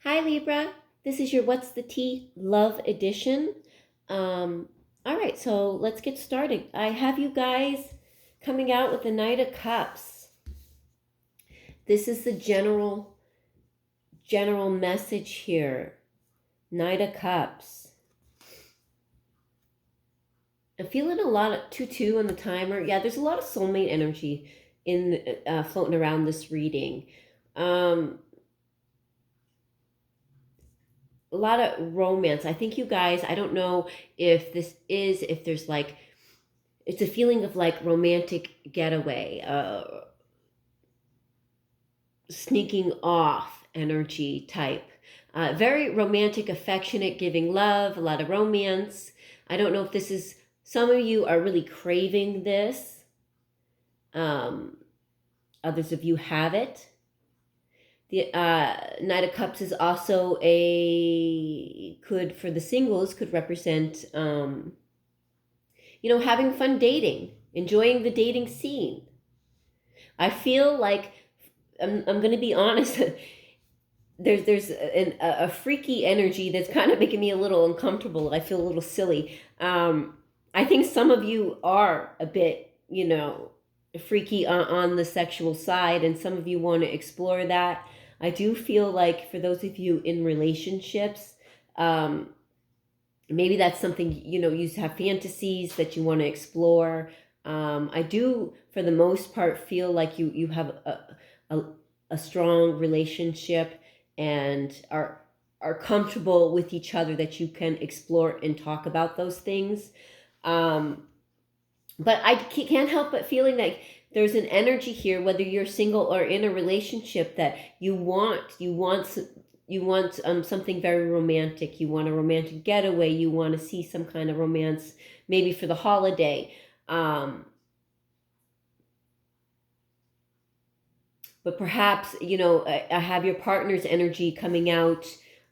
Hi Libra, this is your What's the Tea Love Edition. All right, so let's get started. I have you guys coming out with the Knight of Cups. This is the general message here. Knight of Cups. I'm feeling a lot of 2-2 on the timer. Yeah, there's a lot of soulmate energy in floating around this reading. A lot of romance. I think you guys, I don't know if there's like, it's a feeling of like romantic getaway, sneaking off energy type. Very romantic, affectionate, giving love, a lot of romance. I don't know if this is, some of you are really craving this. Others of you have it. The Knight of Cups is also for the singles, could represent, having fun dating, enjoying the dating scene. I feel like, I'm going to be honest, there's a freaky energy that's kind of making me a little uncomfortable. I feel a little silly. I think some of you are a bit, freaky on the sexual side, and some of you want to explore that. I do feel like for those of you in relationships, maybe that's something, you have fantasies that you want to explore. I do, for the most part, feel like you have a strong relationship and are comfortable with each other, that you can explore and talk about those things. But I can't help but feeling like there's an energy here, whether you're single or in a relationship, that you want something very romantic. You want a romantic getaway. You want to see some kind of romance, maybe for the holiday. But perhaps, I have your partner's energy coming out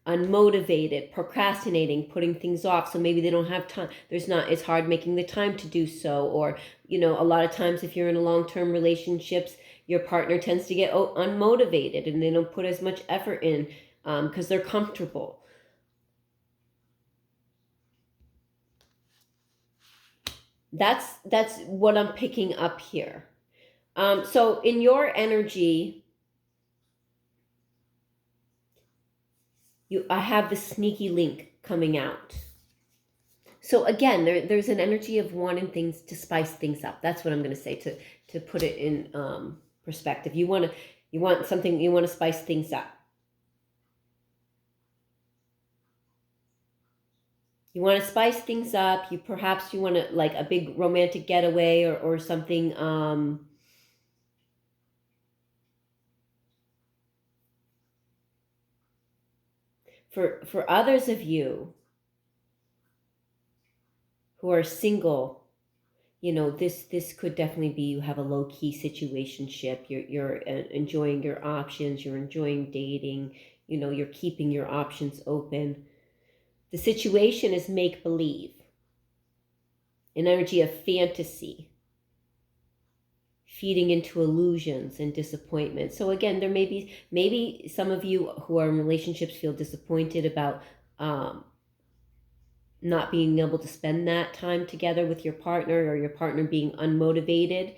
unmotivated, procrastinating, putting things off. So maybe they don't have time. It's hard making the time to do so. Or, a lot of times if you're in a long-term relationships, your partner tends to get unmotivated and they don't put as much effort in because they're comfortable. That's what I'm picking up here. So in your energy, I have the sneaky link coming out. So again, there's an energy of wanting things to spice things up. That's what I'm going to say, to put it in perspective. You want something, you want to spice things up. You want to spice things up. You want to, like, a big romantic getaway or something. For others of you who are single, this could definitely be, you have a low-key situationship. You're enjoying your options. You're enjoying dating. You're keeping your options open. The situation is make-believe, an energy of fantasy, feeding into illusions and disappointment. So again, there maybe some of you who are in relationships feel disappointed about not being able to spend that time together with your partner, or your partner being unmotivated.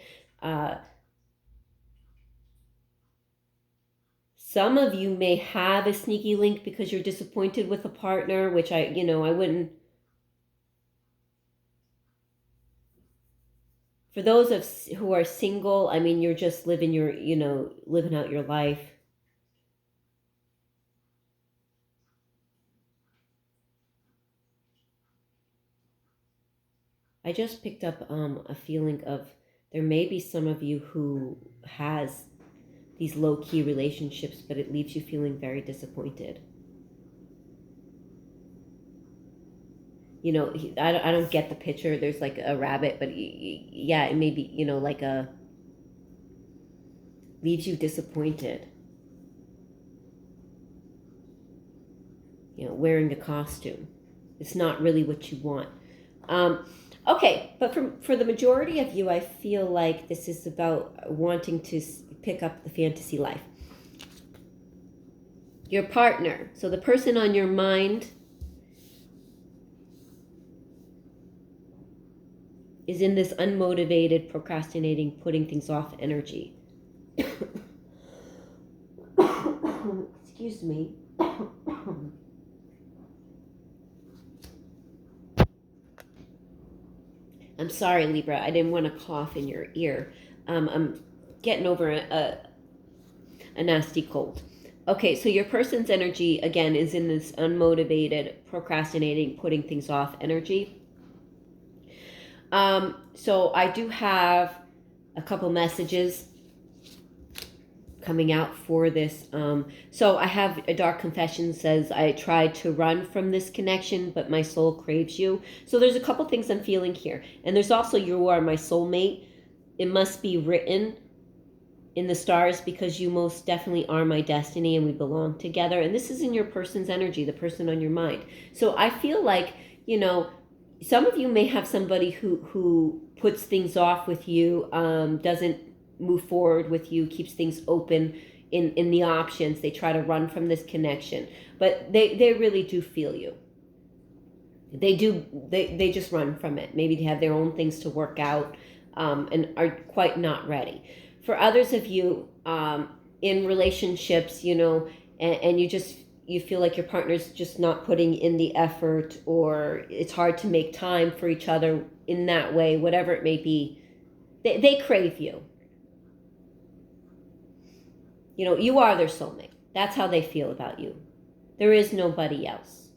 Some of you may have a sneaky link because you're disappointed with a partner, which I wouldn't. For those who are single, I mean, you're just living living out your life. I just picked up a feeling of, there may be some of you who has these low-key relationships, but it leaves you feeling very disappointed. I don't get the picture. There's like a rabbit, but yeah, it may be, like leaves you disappointed. Wearing the costume. It's not really what you want. Okay, but for the majority of you, I feel like this is about wanting to pick up the fantasy life. Your partner, so the person on your mind, is in this unmotivated, procrastinating, putting things off energy. Excuse me. I'm sorry, Libra. I didn't want to cough in your ear. I'm getting over a nasty cold. Okay, so your person's energy, again, is in this unmotivated, procrastinating, putting things off energy. So I do have a couple messages coming out for this. So I have a dark confession says, I tried to run from this connection, but my soul craves you. So there's a couple things I'm feeling here. And there's also, you are my soulmate. It must be written in the stars because you most definitely are my destiny and we belong together. And this is in your person's energy, the person on your mind. So I feel like, you know, some of you may have somebody who puts things off with you, doesn't move forward with you, keeps things open in the options. They try to run from this connection, but they really do feel you. They just run from it. Maybe they have their own things to work out, and are quite not ready. For others of you, in relationships, you know, and you feel like your partner's just not putting in the effort, or it's hard to make time for each other in that way, whatever it may be, they crave you. You know, you are their soulmate. That's how they feel about you. There is nobody else.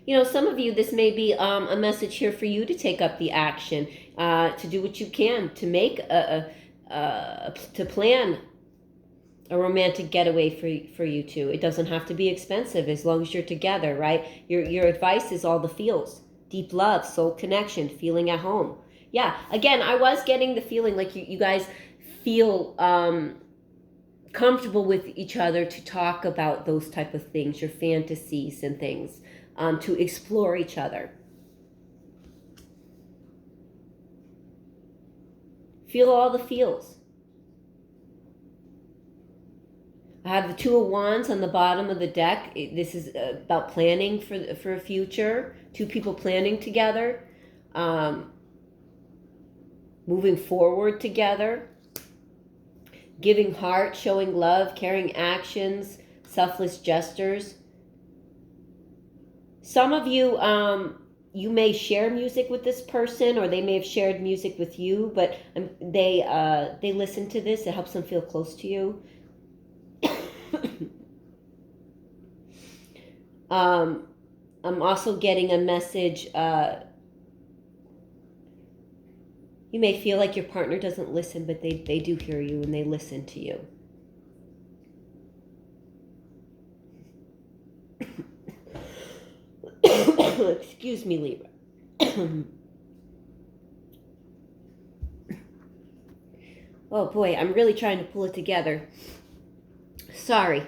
You know, some of you, this may be a message here for you to take up the action, to do what you can to make to plan a romantic getaway for you two. It doesn't have to be expensive as long as you're together, right? Your advice is all the feels: deep love, soul connection, feeling at home. Yeah, again, I was getting the feeling like you guys feel comfortable with each other to talk about those type of things, your fantasies and things, to explore each other. Feel all the feels. I have the Two of Wands on the bottom of the deck. This is about planning for a future. Two people planning together, moving forward together, giving heart, showing love, carrying actions, selfless gestures. Some of you, you may share music with this person, or they may have shared music with you, but they listen to this. It helps them feel close to you. I'm also getting a message. You may feel like your partner doesn't listen, but they do hear you and they listen to you. Excuse me, Libra. Oh boy, I'm really trying to pull it together. Sorry.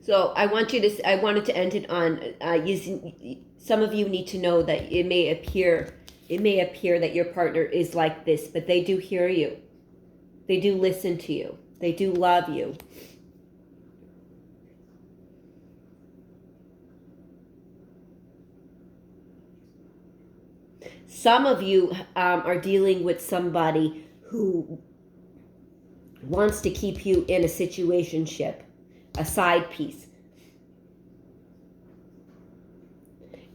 So I wanted to end it on using. Some of you need to know that it may appear that your partner is like this, but they do hear you. They do listen to you. They do love you. Some of you are dealing with somebody who wants to keep you in a situationship, a side piece.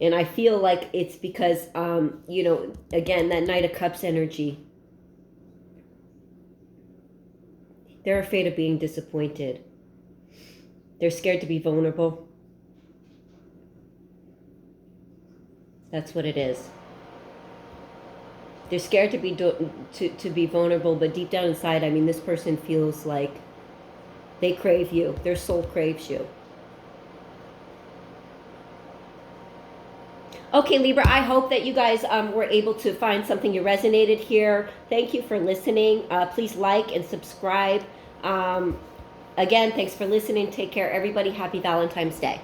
And I feel like it's because, you know, again, that Knight of Cups energy. They're afraid of being disappointed. They're scared to be vulnerable. That's what it is. They're scared to be vulnerable, but deep down inside, I mean, this person feels like they crave you. Their soul craves you. Okay, Libra, I hope that you guys were able to find something you resonated here. Thank you for listening. Please like and subscribe. Again, thanks for listening. Take care, everybody. Happy Valentine's Day.